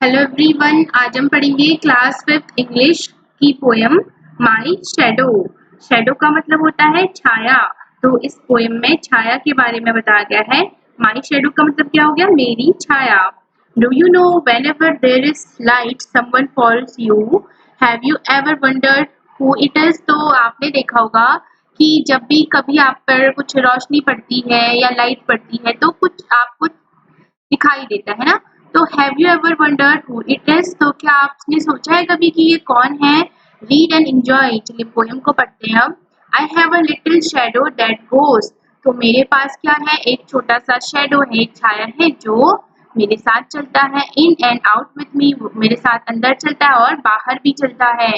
Hello everyone, आज हम पढ़ेंगे क्लास 5th इंग्लिश की पोएम माई शैडो। शैडो का मतलब होता है छाया। तो इस पोएम में छाया के बारे में बताया गया है। माई शैडो का मतलब क्या हो गया? मेरी छाया। Do you know whenever there is light someone follows you, have you ever wondered who it is? तो आपने देखा होगा कि जब भी कभी आप पर कुछ रोशनी पड़ती है या लाइट पड़ती है तो कुछ आपको दिखाई देता है ना। तो have you ever wondered who it is? तो क्या आपने सोचा है कभी कि ये कौन है? Read and enjoy. चलिए पोएम को पढ़ते हैं हम। I have a little shadow that goes. तो मेरे पास क्या है? एक छोटा सा शैडो है, एक छाया है जो मेरे साथ चलता है। In and out with me, मेरे साथ अंदर चलता है और बाहर भी चलता है।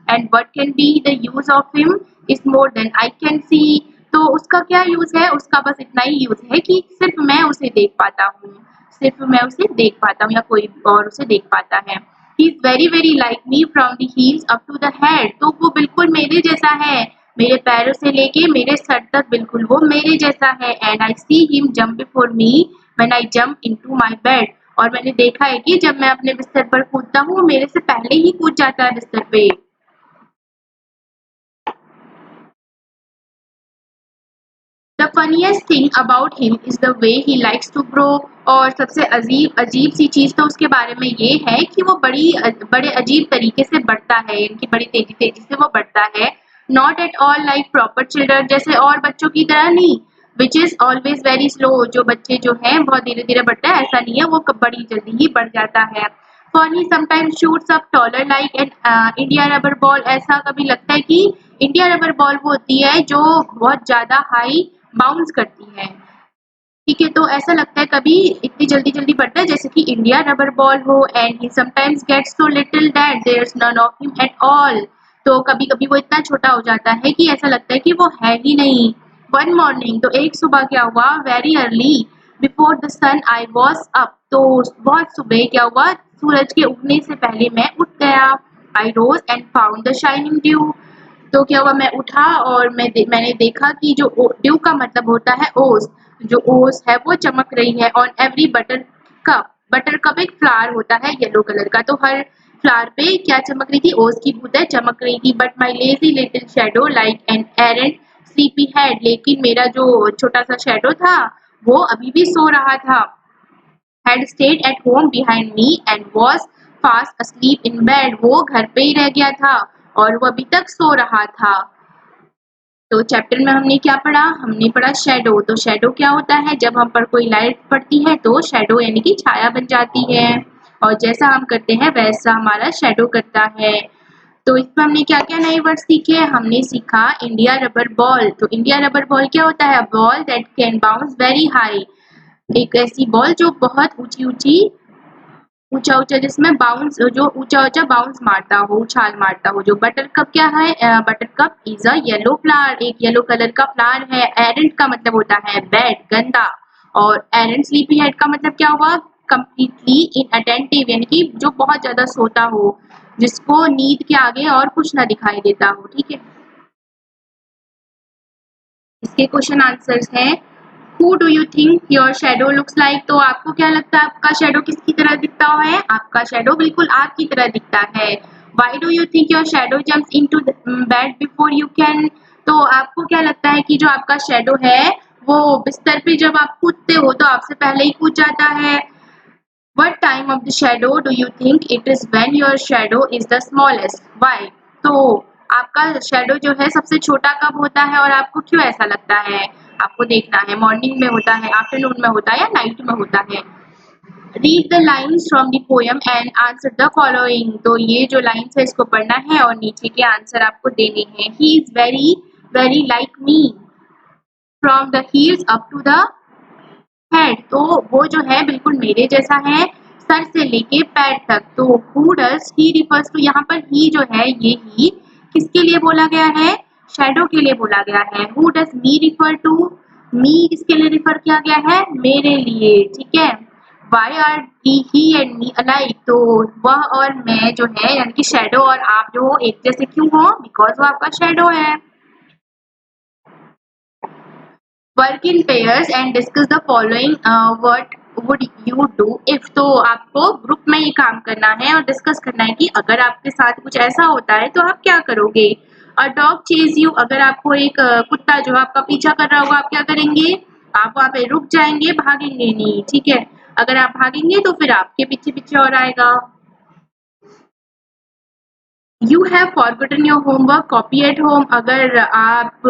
And what can be the use of him is more than I can see. तो उसका क्या यूज है? उसका बस इतना ही यूज है कि सिर्फ मैं उसे देख पाता हूँ, सिर्फ मैं उसे देख पाता हूँ या कोई और उसे देख पाता है। He is very very like me from the heels up to the head. तो वो बिल्कुल मेरे जैसा है, मेरे पैरों से लेके मेरे सर तक बिल्कुल वो मेरे जैसा है। And I see him jump before me when I jump into my bed. और मैंने देखा है कि जब मैं अपने बिस्तर पर कूदता हूँ, वो मेरे से पहले ही कूद जाता है बिस्तर पे। The funniest thing about him is the way he likes to grow। और सबसे अजीब अजीब सी चीज तो उसके बारे में ये है कि वो बड़े अजीब तरीके से बढ़ता है, इनकी बड़ी तेजी तेजी से वो बढ़ता है। Not at all like proper children, जैसे और बच्चों की तरह नहीं। Which is always very slow, जो बच्चे जो हैं बहुत धीरे धीरे बढ़ता है, ऐसा नहीं है, वो बड़ी जल्दी ही बढ़ जाता है। For he sometimes shoots up taller like an India rubber ball. ऐसा कभी लगता है कि इंडिया रबर बॉल वो होती है जो बहुत ज्यादा हाई बाउंस करती है। ठीक है, तो ऐसा लगता है कभी इतनी जल्दी जल्दी बढ़ता है जैसे कि इंडिया रबर बॉल हो। And he sometimes gets so little that there is none of him at all. तो कभी कभी वो इतना छोटा हो जाता है कि ऐसा लगता है कि वो है ही नहीं। वन मॉर्निंग, तो एक सुबह क्या हुआ? Very early before the sun I was up. तो बहुत सुबह क्या हुआ? सूरज के उगने से पहले मैं उठ गया। I rose and found the shining dew. तो क्या हुआ? मैं उठा और मैंने देखा कि जो ड्यू का मतलब होता है ओस, जो ओस है वो चमक रही है on every butter cup. Butter cup एक फ्लावर होता है येलो कलर का, तो हर फ्लावर पे क्या चमक रही थी? ओस की बूंदें चमक रही थी। But my lazy little shadow like an arrant sleepy head, लेकिन मेरा जो छोटा सा शेडो था वो अभी भी सो रहा था। had stayed at home behind me and was fast asleep in bed। वो घर पे ही रह गया था और वो अभी तक सो रहा था। तो चैप्टर में हमने क्या पढ़ा? हमने पढ़ा शैडो। तो शैडो क्या होता है? जब हम पर कोई लाइट पड़ती है तो शैडो यानी कि छाया बन जाती है, और जैसा हम करते हैं वैसा हमारा शैडो करता है। तो इसमें हमने क्या क्या नए वर्ड सीखे? हमने सीखा इंडिया रबर बॉल। तो इंडिया रबर बॉल क्या होता है? Ball that can bounce very high. एक ऐसी बॉल जो बहुत ऊंची ऊंची ऊंचा ऊंचा जिसमें बाउंस, जो ऊंचा ऊंचा बाउंस मारता हो, उछाल मारता हो। जो बटर कप क्या है? Butter cup is a yellow flower, एक येलो कलर का फ्लावर है। एरेंट का मतलब होता है बैड, गंदा। और एरेंट स्लीपी हेड का मतलब क्या हुआ? कंप्लीटली इनअटेंटिव, यानी कि जो बहुत ज्यादा सोता हो, जिसको नींद के आगे और कुछ ना दिखाई देता हो। ठीक है, इसके क्वेश्चन आंसर्स हैं। Who do you think your shadow looks like? तो आपको क्या लगता है आपका शैडो किसकी तरह दिखता है? आपका शैडो बिल्कुल आपकी तरह दिखता है। Why do you think your shadow jumps into the bed before you can? तो आपको क्या लगता है कि जो आपका शैडो है वो बिस्तर पे जब आप कूदते हो तो आपसे पहले ही कूद जाता है। What time of the shadow do you think it is when your shadow is the smallest? Why? तो आपका शैडो जो है सबसे छोटा कब होता है और आपको क्यों ऐसा लगता है? आपको देखना है मॉर्निंग में होता है, आफ्टरनून में होता है या नाइट में होता है। Read the lines from the poem and answer the following. तो ये जो लाइन्स है इसको पढ़ना है और नीचे के आंसर आपको देने हैं। He is very very like me from the heels up to the head. तो वो जो है बिल्कुल मेरे जैसा है सर से लेके पैर तक। तो who does he refers to, यहाँ पर ही जो है ये ही किसके लिए बोला गया है? शैडो के लिए बोला गया है। Who does me refer to, me किसके लिए रिफर किया गया है? मेरे लिए। ठीक है, why are he and me alike? तो वह और मैं जो है यानी कि शैडो और आप जो हो एक जैसे क्यों हो? बिकॉज वो आपका शैडो है। Work in pairs and discuss the following word would you do if? तो आपको ग्रुप में ये काम करना है और डिस्कस करना है कि अगर आपके साथ कुछ ऐसा होता है तो आप क्या करोगे। अ डॉग चेज यू, अगर आपको एक कुत्ता जो आपका पीछा कर रहा होगा आप क्या करेंगे? आप वहां पे रुक जाएंगे, भागेंगे नहीं, ठीक है। अगर आप भागेंगे तो फिर आपके पीछे पीछे और आएगा। You have forgotten your homework copy at home, अगर आप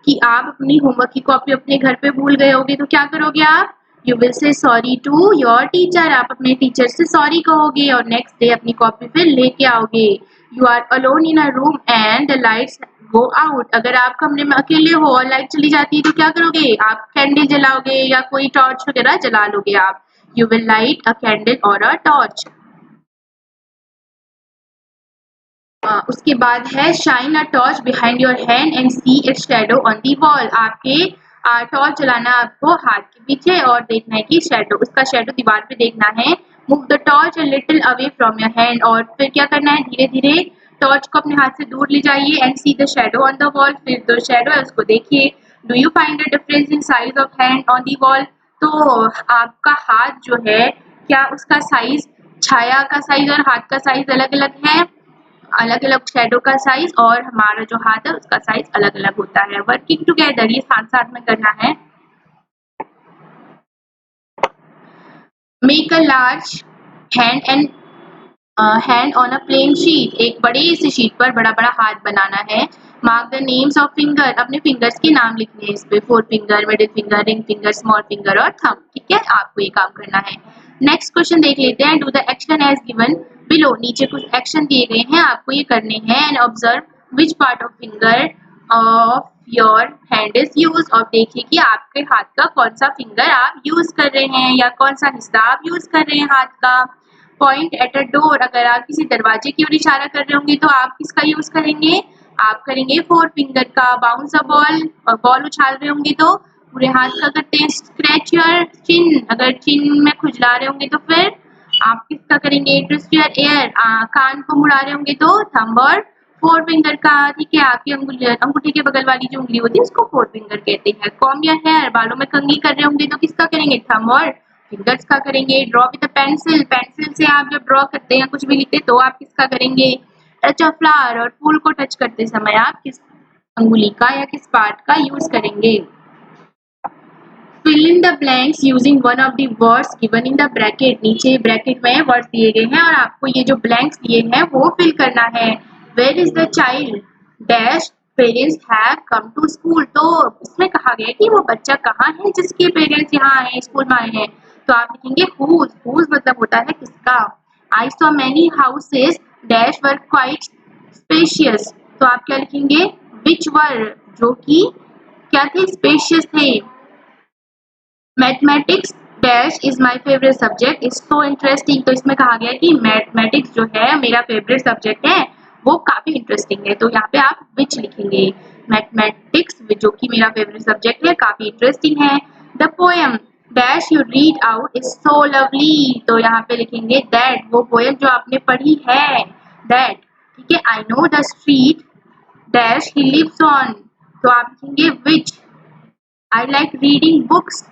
अपनी होमवर्क की कॉपी अपने घर पे भूल गए होगे तो क्या करोगे आप? You will say sorry to your teacher, आप अपने टीचर से सॉरी कहोगे और नेक्स्ट डे अपनी कॉपी फिर लेके आओगे। You are alone in a room and the lights go out, अगर आप कमरे में अकेले हो और लाइट चली जाती है तो क्या करोगे? आप कैंडल जलाओगे या कोई टॉर्च वगैरह जला लोगे आप। You will light a candle और अ टॉर्च। उसके बाद है shine a torch behind your hand and see it's shadow on the wall, आपके टॉर्च जलाना आपको हाथ के पीछे और देखना है कि शैडो, उसका शैडो दीवार पे देखना है। Move the torch a little away from your hand, और फिर क्या करना है, धीरे धीरे टॉर्च को अपने हाथ से दूर ले जाइए and see the shadow on the wall, फिर जो शैडो है उसको देखिए। Do you find the difference in size of hand on the wall, तो आपका हाथ जो है क्या उसका साइज, छाया का साइज और हाथ का साइज अलग अलग है? अलग अलग शेडो का साइज और हमारा जो हाथ है उसका साइज अलग अलग होता है। वर्किंग टुगेदर, ये साथ साथ में करना है। Make a large hand and hand on a plain sheet, एक बड़ी सी शीट पर बड़ा बड़ा हाथ बनाना है। Mark the names of finger, अपने फिंगर्स के नाम लिखने हैं इस पे, four finger, middle finger, ring finger, small finger और थंब, ठीक है, आपको ये काम करना है। नेक्स्ट क्वेश्चन देख लेते हैं। Do the action as given below, नीचे कुछ एक्शन दिए गए हैं आपको ये करने हैं। And observe which part of finger of your hand is use, और देखिए कि आपके हाथ का कौन सा फिंगर आप यूज कर रहे हैं या कौन सा हिस्सा आप यूज कर रहे हैं हाथ का। पॉइंट एट अ डोर, अगर आप किसी दरवाजे की ओर इशारा कर रहे होंगे तो आप किसका यूज करेंगे? आप करेंगे फोर फिंगर का। बाउंस अ बॉल, और बॉल उछाल रहे होंगे तो पूरे हाथ का करते हैं। स्क्रैच योर चिन, अगर चिन में खुजला रहे होंगे तो फिर आप किसका करेंगे? ट्विस्ट योर एयर, कान को मुड़ा रहे होंगे तो थंब और फोर फिंगर का, ठीक है। आपकी अंगूठे के बगल वाली जो उंगली होती है उसको फोर फिंगर कहते हैं। कॉम योर हेयर, बालों में कंघी कर रहे होंगे तो किसका करेंगे? थंब और फिंगर्स का करेंगे। Draw with a pencil, pencil से आप जब ड्रॉ करते हैं कुछ भी लिखते हैं तो आप किसका करेंगे? टच अ फ्लावर, और फूल को टच करते समय आप किस अंगुली का या किस पार्ट का यूज करेंगे? Fill in the blanks using one of the words given in the bracket, नीचे ब्रैकेट में वर्ड्स दिए गए हैं और आपको ये जो ब्लैंक्स दिए हैं वो फिल करना है। Where is the child dash parents have come to school, तो इसमें कहा गया है कि वो बच्चा कहाँ है जिसके पेरेंट्स यहाँ आए हैं, स्कूल में आए हैं, तो आप लिखेंगे whose, whose मतलब होता है किसका। I saw many houses dash were quite spacious, तो आप क्या लिखेंगे? which were, जो कि क्या थे? spacious थे। Mathematics dash is my favourite subject is so interesting, तो इसमें कहा गया है कि मैथमेटिक्स जो है मेरा फेवरेट सब्जेक्ट है वो काफी इंटरेस्टिंग है, तो यहाँ पे आप विच लिखेंगे। मैथमेटिक्स जो कि मेरा फेवरेट सब्जेक्ट है काफी इंटरेस्टिंग है। The poem dash you read out is so lovely, तो यहाँ पे लिखेंगे दैट, वो पोएम जो आपने पढ़ी है, दैट, ठीक है। I know the street dash he lives on, तो आप लिखेंगे which. I like reading books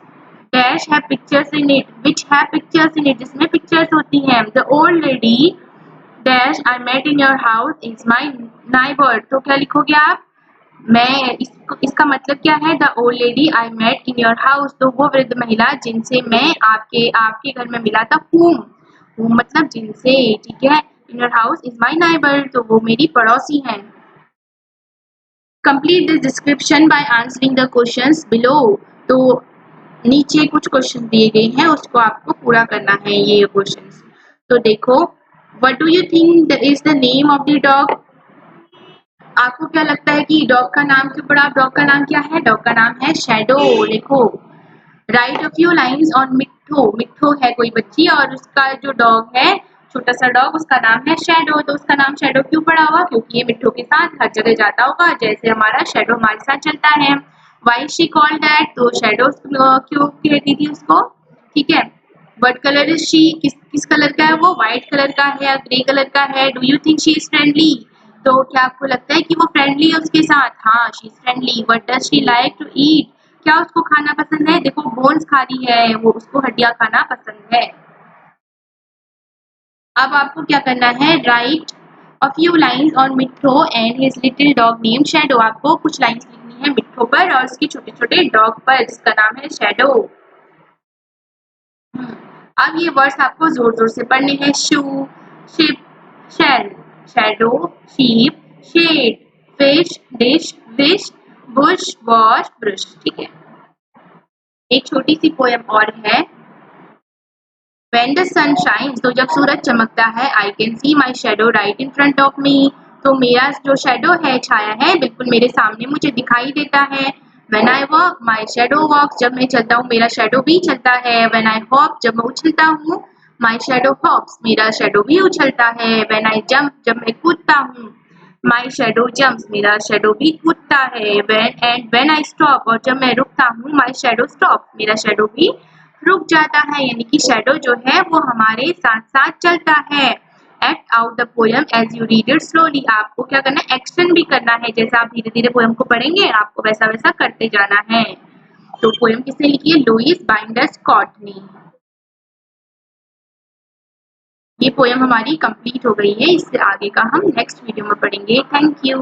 dash have pictures in it, which have pictures in it, जिसमें पिक्चर्स होती हैं। The old lady dash I met in your house is my neighbour, तो क्या लिखोगे आप? मैं इसका मतलब क्या है? The old lady I met in your house, तो वो वृद्ध महिला जिनसे मैं आपके आपके घर में मिला था। whom मतलब जिनसे, ठीक है। In your house is my neighbour, तो वो मेरी पड़ोसी हैं। Complete this description by answering the questions below, तो नीचे कुछ क्वेश्चन दिए गए हैं उसको आपको पूरा करना है ये क्वेश्चंस। तो देखो, what do you think is the name of the dog, आपको क्या लगता है कि डॉग का नाम क्यों पड़ा? डॉग का नाम क्या है? डॉग का नाम है शैडो, लिखो। Right a few lines on मिट्ठू, मिट्ठू है कोई बच्ची और उसका जो डॉग है, छोटा सा डॉग, उसका नाम है शैडो, तो उसका नाम शैडो क्यों पड़ा हुआ? क्योंकि ये मिट्ठू के साथ हर जगह जाता होगा जैसे हमारा शैडो हमारे साथ चलता है। वाई शी कॉल्ड दैट, तो शैडो क्यों कहती थी उसको, ठीक है। व्हाट कलर इज शी, किस कलर का है वो? व्हाइट कलर का है या ग्रे कलर का है। Do you think she is friendly, तो क्या आपको लगता है कि वो फ्रेंडली है उसके साथ? हाँ, she is friendly. What does she like to eat, क्या उसको खाना पसंद है? देखो बोन्स खा रही है, वो उसको हड्डियां खाना पसंद है। अब आपको क्या करना है, write a few lines on Mitthu and his little dog name Shadow. आपको कुछ लाइन्स लिखनी है मिट्ठू पर और उसके छोटे छोटे डॉग पर जिसका नाम है शैडो। अब ये वर्ड्स आपको जोर जोर से पढ़ने हैं। Shoe, ship, shell, shadow, sheep, shed, fish, dish, wish, bush, wash, brush. ठीक है, एक छोटी सी पोएम और है। When the sun shines, तो जब सूरज चमकता है, I can see my shadow right in front of me, तो मेरा जो शैडो है, छाया है, बिल्कुल मेरे सामने मुझे दिखाई देता है। When I walk, my shadow walks, जब मैं चलता हूँ मेरा शैडो भी चलता है। When I hop, जब मैं उछलता हूँ, my shadow hops, मेरा शैडो भी उछलता है। When I jump, जब मैं कूदता हूँ, my shadow jumps, मेरा शैडो भी कूदता है। When I stop, और जब मैं रुकता हूँ, my shadow stops, मेरा शैडो भी रुक जाता है। यानी कि शैडो जो है वो हमारे साथ साथ चलता है। Act out the poem as you read it slowly. आपको क्या करना है, एक्शन भी करना है। जैसा आप धीरे धीरे पोएम को पढ़ेंगे आपको वैसा वैसा करते जाना है। तो पोएम किसने लिखी है, लुईस बाइंडर स्कॉट ने। ये पोएम हमारी कंप्लीट हो गई है, इससे आगे का हम नेक्स्ट वीडियो में पढ़ेंगे। Thank you.